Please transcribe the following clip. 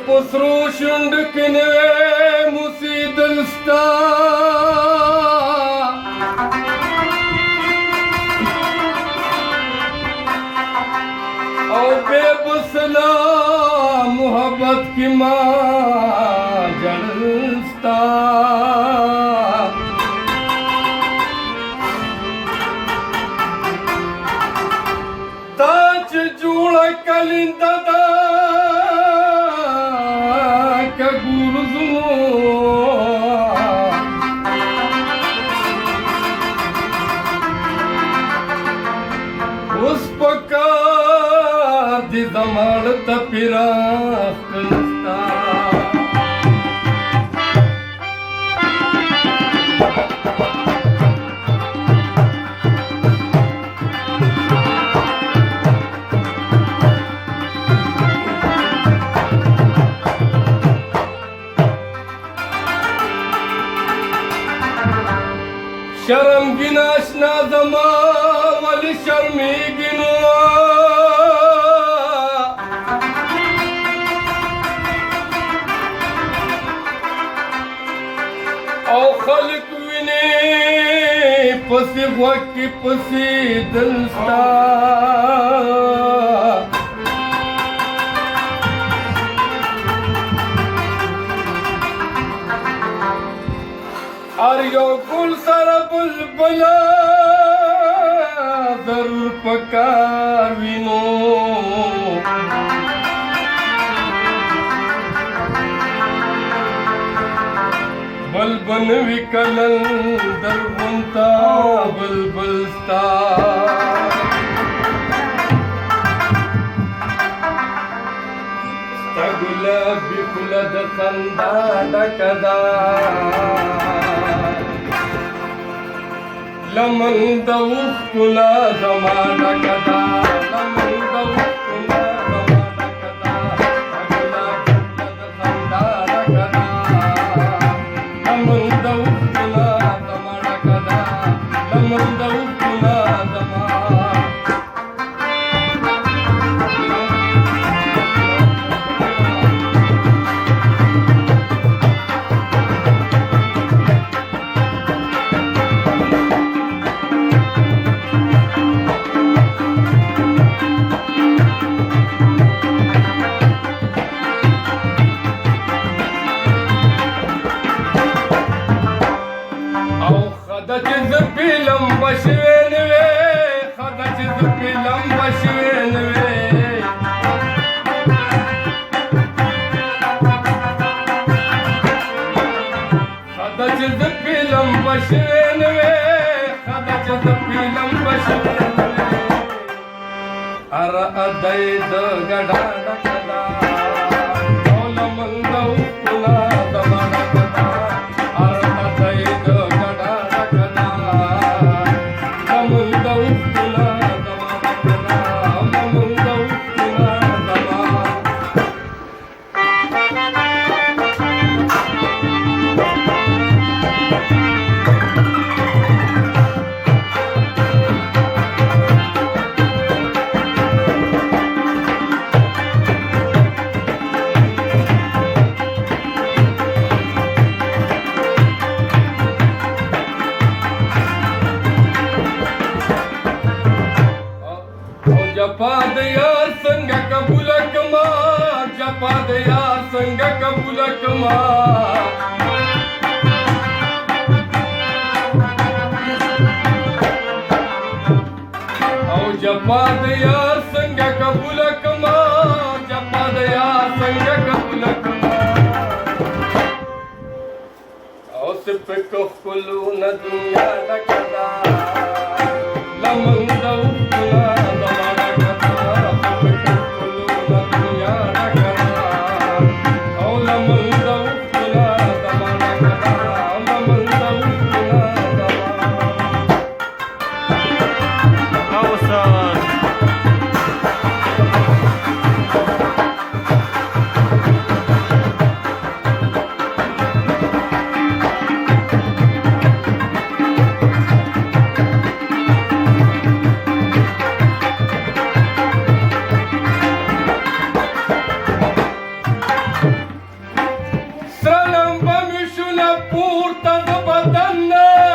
پسرو شونډ کې نوې موسی دلستا او بے بسلا محبت کی ماں جلستا تاچ جوڑا کلندہ دا کگورزنو اس پکار دی دماغ تپیرا خلستا شرم گناشنا زما ولی شرمی گنو او خلق ویني پسی وکی پسی دلستا ار یو گل سر بلبلا ضرور پکار وینو بلبن وکلن درونتا بلبلستا ستگلا بکلد خندا ڈکدا لمن دوخ کلا زمانہ کدا لمن دوخ کلا زمانہ کدا اگلا بلد خندا کدا لمن دوخ کلا زمانہ کدا لمن دوخ کلا زمانہ خدا چې زپیلم بشوین وې خدا چې زپیلم بشوین وې خدا چې زپیلم بشوین وې خدا چې زپیلم بشوین وې ار ادای د ګډا ډکدا اول مندو کلا دمانا کدا ار ادای د जपा दया संग कबूल कमा जपा दया संग कबूल कमा औ जपा दया संग कबूल कमा जपा दया संग कबूल कमा औ सिर्फ को कुलू न दुनिया डकदा लमन दऊ कुला Bamüşüne purtadı badanne